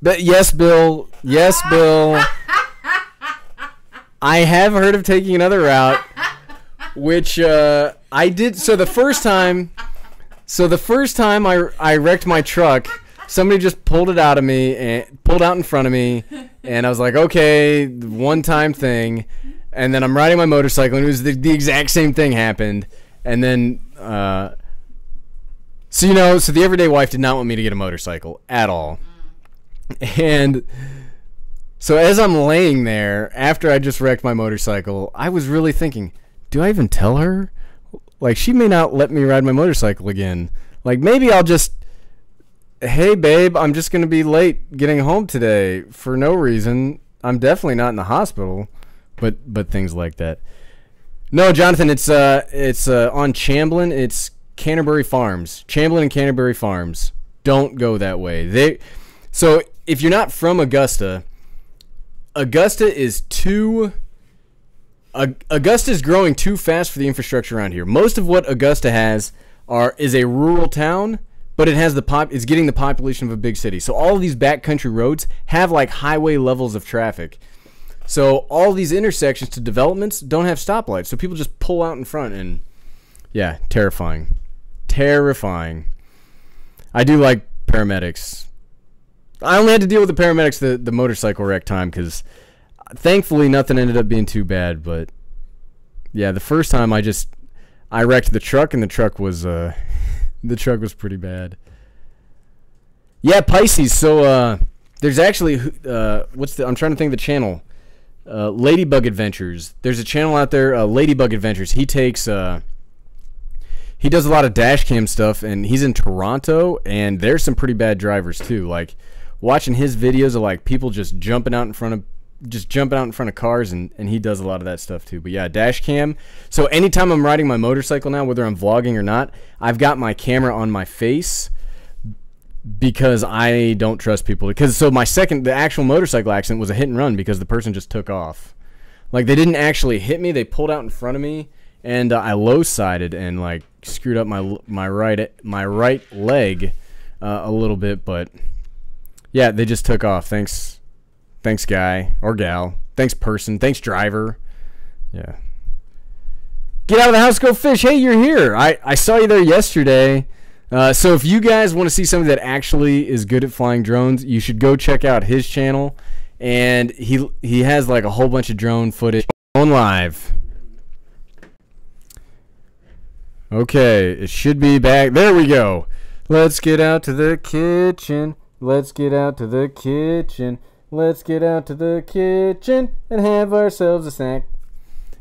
But yes, Bill. Yes, Bill. I have heard of taking another route, which I did. So the first time I wrecked my truck, somebody just pulled it out of me and pulled out in front of me, and I was like, okay, one-time thing. And then I'm riding my motorcycle, and it was the exact same thing happened. And then, so the everyday wife did not want me to get a motorcycle at all. And so as I'm laying there, after I just wrecked my motorcycle, I was really thinking, do I even tell her? Like, she may not let me ride my motorcycle again. Like, maybe I'll just, hey, babe, I'm just going to be late getting home today for no reason. I'm definitely not in the hospital. But things like that. No, Jonathan, it's on Chamblin. It's Canterbury Farms. Chamblin and Canterbury Farms. Don't go that way. So if you're not from Augusta... Augusta is growing too fast for the infrastructure around here. Most of what Augusta has is a rural town, but it has it's getting the population of a big city. So all of these backcountry roads have like highway levels of traffic. So all these intersections to developments don't have stoplights. So people just pull out in front, and yeah, terrifying. Terrifying. I do like paramedics. I only had to deal with the paramedics the motorcycle wreck time, because thankfully nothing ended up being too bad. But yeah, the first time I wrecked the truck, and the truck was pretty bad. Yeah, Pisces. So there's actually I'm trying to think of the channel. Ladybug Adventures. There's a channel out there, Ladybug Adventures. He does a lot of dash cam stuff, and he's in Toronto, and there's some pretty bad drivers too. Like, watching his videos of like people just jumping out in front of just jumping out in front of cars, and he does a lot of that stuff too. But yeah, dash cam. So anytime I'm riding my motorcycle now, whether I'm vlogging or not, I've got my camera on my face because I don't trust people. Because so the actual motorcycle accident was a hit and run because the person just took off. Like, they didn't actually hit me. They pulled out in front of me, and I low-sided and like screwed up my right leg a little bit. But yeah, they just took off. Thanks guy or gal. Thanks person. Thanks driver. Yeah. Get out of the house, go fish. Hey, you're here. I saw you there yesterday. So if you guys want to see somebody that actually is good at flying drones, you should go check out his channel. And he has like a whole bunch of drone footage on live. Okay, it should be back. There we go. Let's get out to the kitchen. Let's get out to the kitchen. Let's get out to the kitchen and have ourselves a snack.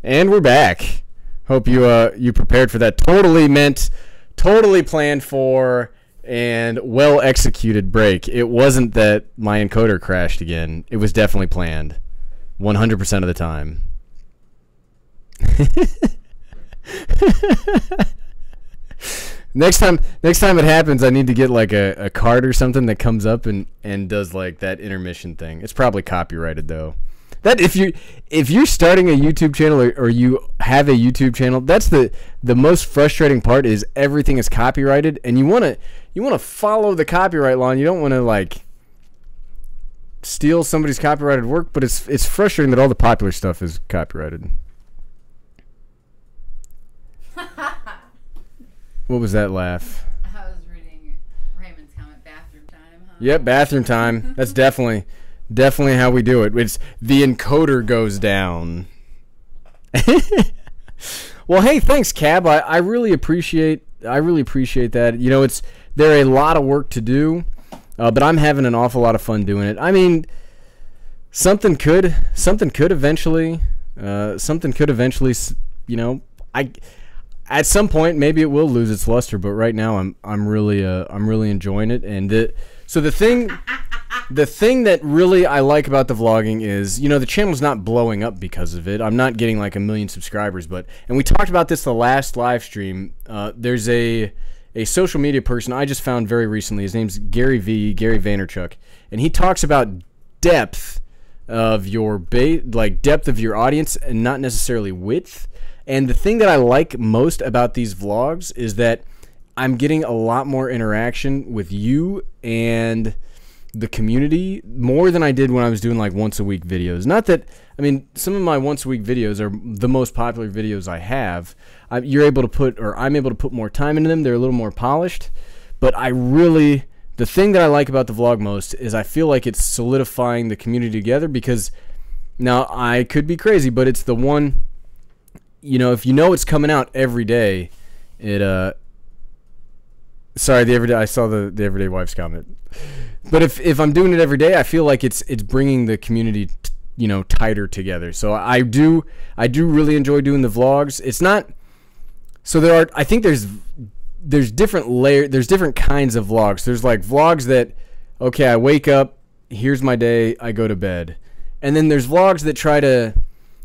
And we're back. Hope you prepared for that. Totally planned for and well executed break. It wasn't that my encoder crashed again. It was definitely planned. 100% of the time. Next time it happens, I need to get like a card or something that comes up and does like that intermission thing. It's probably copyrighted though. That if you're starting a YouTube channel or you have a YouTube channel, that's the most frustrating part is everything is copyrighted and you want to follow the copyright law and you don't want to like steal somebody's copyrighted work, but it's frustrating that all the popular stuff is copyrighted. What was that laugh? I was reading Raymond's comment, bathroom time, huh? Yep, bathroom time. That's definitely how we do it. It's the encoder goes down. Well, hey, thanks, Cab. I really appreciate that. You know, there are a lot of work to do, but I'm having an awful lot of fun doing it. I mean, something could eventually, you know, at some point maybe it will lose its luster, but right now I'm really enjoying it. And the thing that really I like about the vlogging is, you know, the channel's not blowing up because of it. I'm not getting like 1 million subscribers, and we talked about this the last live stream. There's a social media person I just found very recently. His name's Gary Vaynerchuk, and he talks about depth of your depth of your audience and not necessarily width. And the thing that I like most about these vlogs is that I'm getting a lot more interaction with you and the community more than I did when I was doing like once a week videos. Not that, I mean, some of my once a week videos are the most popular videos I have. I'm able to put more time into them. They're a little more polished, but the thing that I like about the vlog most is I feel like it's solidifying the community together, because now I could be crazy, but it's the one, you know, if you know it's coming out every day, sorry, I saw the Everyday Wife's comment. But if I'm doing it every day, I feel like it's bringing the community, you know, tighter together. So I do really enjoy doing the vlogs. It's not, so I think there's different there's different kinds of vlogs. There's like vlogs that, okay, I wake up, here's my day, I go to bed. And then there's vlogs that try to,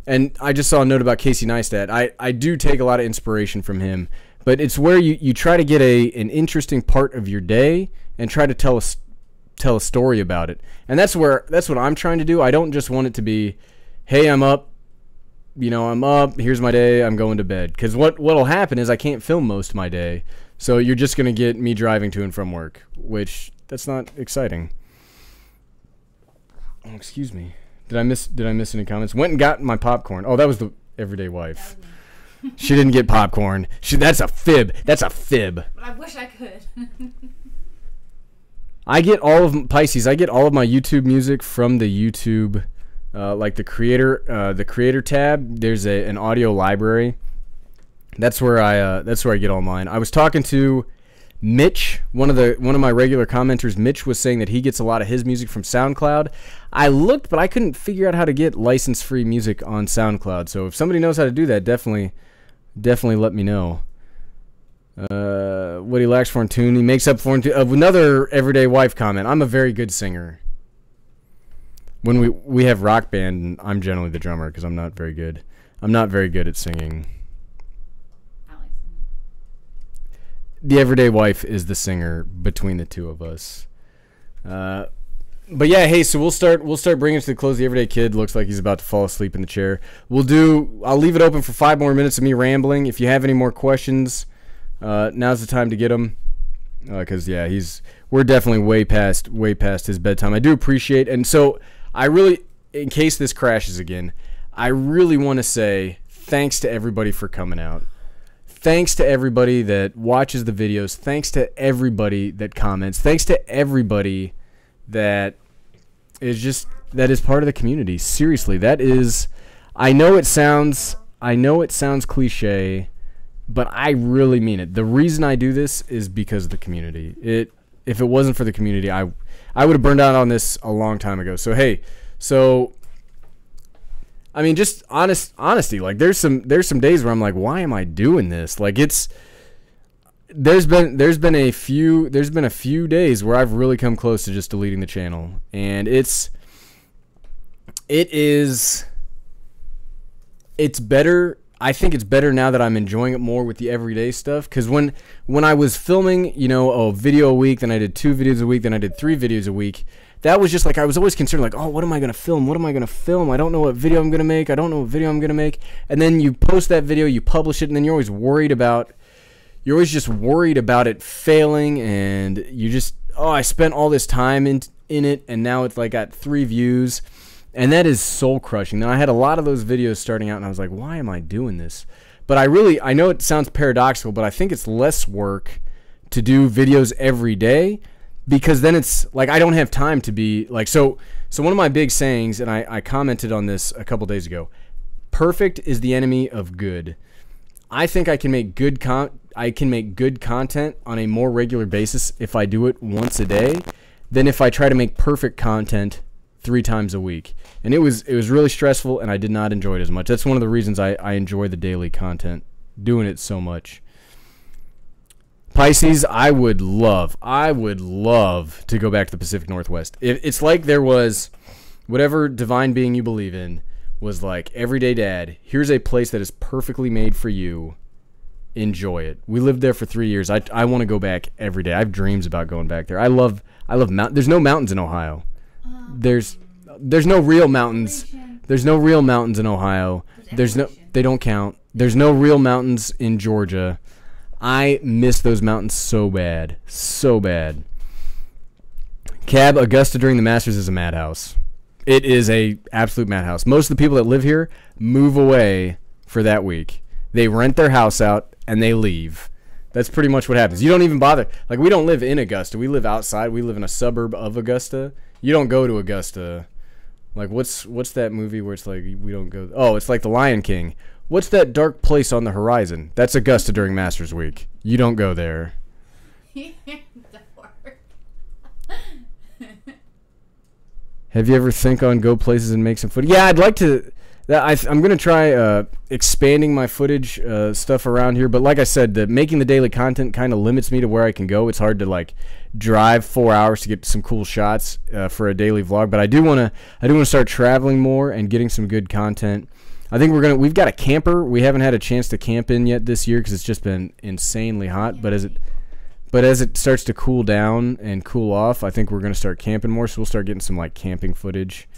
and I just saw a note about Casey Neistat. I do take a lot of inspiration from him, but it's where you try to get an interesting part of your day and try to tell a story about it. And that's what I'm trying to do. I don't just want it to be, hey, I'm up, here's my day, I'm going to bed. Because what'll happen is I can't film most of my day, so you're just going to get me driving to and from work, which that's not exciting. Oh, excuse me. Did I miss any comments? Went and got my popcorn. Oh, that was the Everyday Wife. She didn't get popcorn. That's a fib. That's a fib. But I wish I could. I get all of my YouTube music from the YouTube, like the creator tab. There's an audio library. That's where I get all mine. I was talking to Mitch, one of my regular commenters. Mitch was saying that he gets a lot of his music from SoundCloud. I looked, but I couldn't figure out how to get license-free music on SoundCloud. So if somebody knows how to do that, definitely let me know. What he lacks for in tune, he makes up for in tune. Another Everyday Wife comment. I'm a very good singer. When we have rock band, and I'm generally the drummer because I'm not very good. I'm not very good at singing. I like singing. The everyday wife is the singer between the two of us. But yeah, hey, so we'll start bringing it to the close. The everyday kid looks like he's about to fall asleep in the chair. I'll leave it open for 5 more minutes of me rambling. If you have any more questions, now's the time to get them. Because yeah, we're definitely way past his bedtime. I do appreciate, and so I really, in case this crashes again, I really want to say thanks to everybody for coming out. Thanks to everybody that watches the videos. Thanks to everybody that comments. Thanks to everybody that is part of the community. Seriously, that is. I know it sounds cliche, but I really mean it. The reason I do this is because of the community. If it wasn't for the community, I would have burned out on this a long time ago. So hey, I mean, just honesty. Like there's some days where I'm like, why am I doing this? Like there's been a few days where I've really come close to just deleting the channel, and it's better. I think it's better now that I'm enjoying it more with the everyday stuff. Because when I was filming, a video a week, then I did 2 videos a week, then I did 3 videos a week. That was just like, I was always concerned, like, oh, what am I going to film? What am I going to film? I don't know what video I'm going to make. And then you post that video, you publish it, and then you're always just worried about it failing, and you just, I spent all this time in it, and now it's like got 3 views. And that is soul crushing. Now I had a lot of those videos starting out, and I was like, why am I doing this? But I know it sounds paradoxical, but I think it's less work to do videos every day, because then it's like I don't have time to be like, so one of my big sayings, and I commented on this a couple days ago, perfect is the enemy of good. I think I can make good content on a more regular basis if I do it once a day than if I try to make perfect content 3 times a week. And it was really stressful, and I did not enjoy it as much. That's one of the reasons I enjoy the daily content, doing it so much. Pisces, I would love to go back to the Pacific Northwest. It's like there was, whatever divine being you believe in was like, everyday dad, here's a place that is perfectly made for you. Enjoy it. We lived there for 3 years. I want to go back every day. I have dreams about going back there. I love there's no mountains in Ohio. There's no real mountains. There's no real mountains in Ohio. They don't count. There's no real mountains in Georgia. I miss those mountains so bad. So bad. Cab, Augusta during the Masters is a madhouse. It is a absolute madhouse. Most of the people that live here move away for that week. They rent their house out and they leave. That's pretty much what happens. You don't even bother. Like, we don't live in Augusta. We live outside. We live in a suburb of Augusta. You don't go to Augusta. Like, what's that movie where it's like we don't go? Oh, it's like The Lion King. What's that dark place on the horizon? That's Augusta during Masters Week. You don't go there. Have you ever think on go places and make some footage? Yeah, I'd like to. I'm going to try expanding my footage stuff around here. But like I said, making the daily content kind of limits me to where I can go. It's hard to like drive 4 hours to get some cool shots for a daily vlog. But I do want to start traveling more and getting some good content. I think we've got a camper. We haven't had a chance to camp in yet this year because it's just been insanely hot. But as it starts to cool down and cool off, I think we're going to start camping more. So we'll start getting some like camping footage.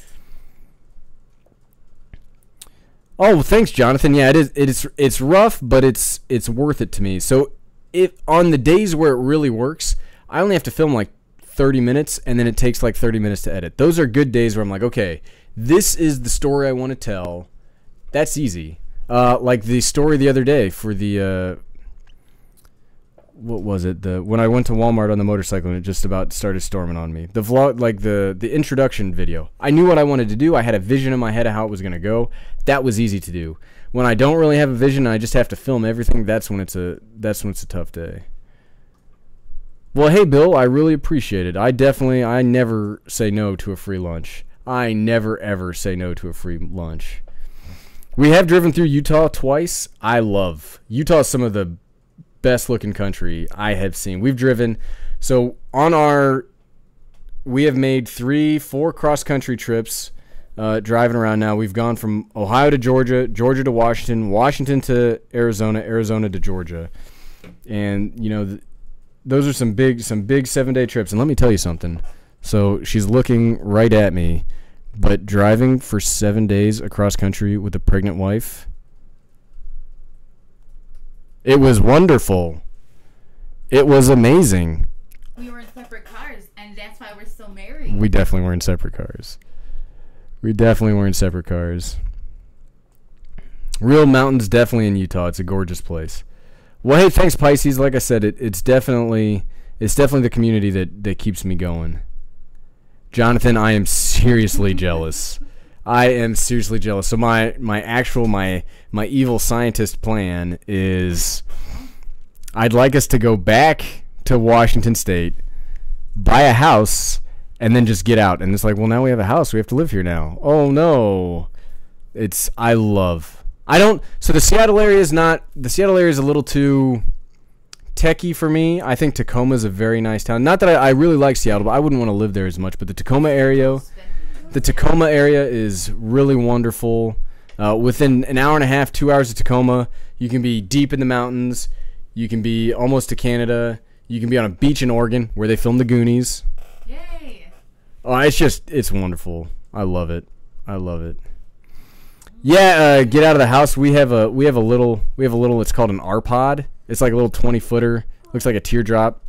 Oh, thanks, Jonathan. Yeah, it's rough, but it's worth it to me. So if on the days where it really works, I only have to film like 30 minutes, and then it takes like 30 minutes to edit. Those are good days where I'm like, okay, this is the story I want to tell. That's easy. Like the story the other day for the what was it? When I went to Walmart on the motorcycle and it just about started storming on me. The vlog, like the introduction video. I knew what I wanted to do. I had a vision in my head of how it was going to go. That was easy to do. When I don't really have a vision and I just have to film everything, that's when it's a tough day. Well, hey Bill, I really appreciate it. I never say no to a free lunch. I never ever say no to a free lunch. We have driven through Utah twice. I love Utah. Some of the best looking country I have seen. We've driven, so we have made 3-4 cross country trips driving around now. We've gone from Ohio to Georgia, Georgia to Washington, Washington to Arizona, Arizona to Georgia. And, you know, those are some big 7-day trips. And let me tell you something. So she's looking right at me. But driving for 7 days across country with a pregnant wife, it was wonderful. It was amazing. We were in separate cars, and that's why we're still married. We definitely were in separate cars. Real mountains definitely in Utah. It's a gorgeous place. Well, hey, thanks, Pisces. Like I said, it's definitely the community that keeps me going. Jonathan, I am seriously jealous. So my evil scientist plan is I'd like us to go back to Washington State, buy a house, and then just get out. And it's like, well, now we have a house. We have to live here now. Oh, no. So the Seattle area is a little too techie for me. I think Tacoma is a very nice town. Not that I really like Seattle, but I wouldn't want to live there as much. But the Tacoma area is really wonderful. Within an hour and a half, 2 hours of Tacoma, you can be deep in the mountains. You can be almost to Canada. You can be on a beach in Oregon where they filmed the Goonies. Yay! Oh, it's wonderful. I love it. Yeah, get out of the house. We have a little. It's called an R-Pod. It's like a little 20-footer. Looks like a teardrop.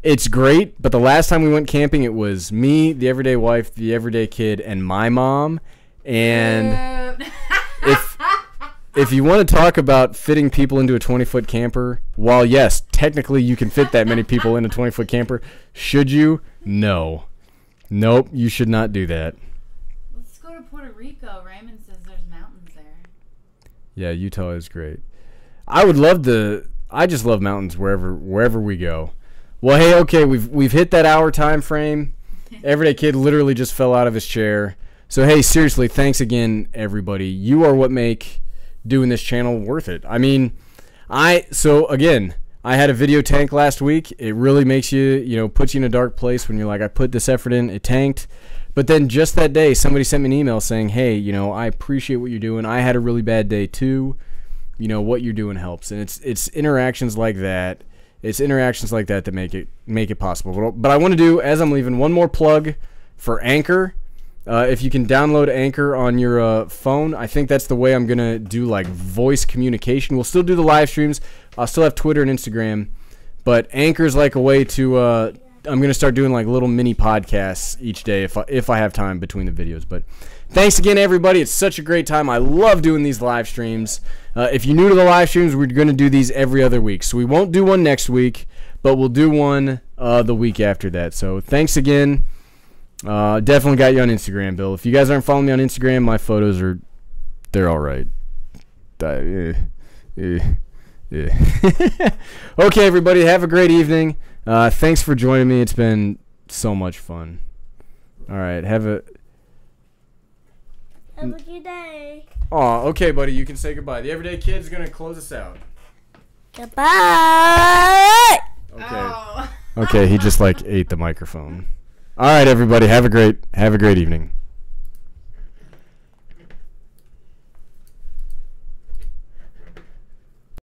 It's great, but the last time we went camping, it was me, the everyday wife, the everyday kid, and my mom. And if you want to talk about fitting people into a 20-foot camper, while yes, technically you can fit that many people in a 20-foot camper, should you? No. Nope, you should not do that. Let's go to Puerto Rico. Raymond says there's mountains there. Yeah, Utah is great. I just love mountains wherever we go. Well, hey, okay, we've hit that hour time frame. Everyday kid literally just fell out of his chair. So hey, seriously, thanks again, everybody. You are what make doing this channel worth it. I mean, I had a video tank last week. It really makes puts you in a dark place when you're like, I put this effort in, it tanked. But then just that day, somebody sent me an email saying, hey, I appreciate what you're doing. I had a really bad day too. What you're doing helps. And it's interactions like that. That make it possible. But I want to do, as I'm leaving, one more plug for Anchor. If you can download Anchor on your phone, I think that's the way I'm going to do like voice communication. We'll still do the live streams. I'll still have Twitter and Instagram. But Anchor's like a way to, I'm going to start doing like little mini podcasts each day if I have time between the videos. But thanks again, everybody. It's such a great time. I love doing these live streams. If you're new to the live streams, we're going to do these every other week. So we won't do one next week, but we'll do one the week after that. So thanks again. Definitely got you on Instagram, Bill. If you guys aren't following me on Instagram, my photos they're all right. Okay, everybody, have a great evening. Thanks for joining me. It's been so much fun. All right, have a good day. Oh, okay, buddy. You can say goodbye. The Everyday Kid's going to close us out. Goodbye. Okay. Oh. Okay, he just ate the microphone. All right, everybody. Have a great evening.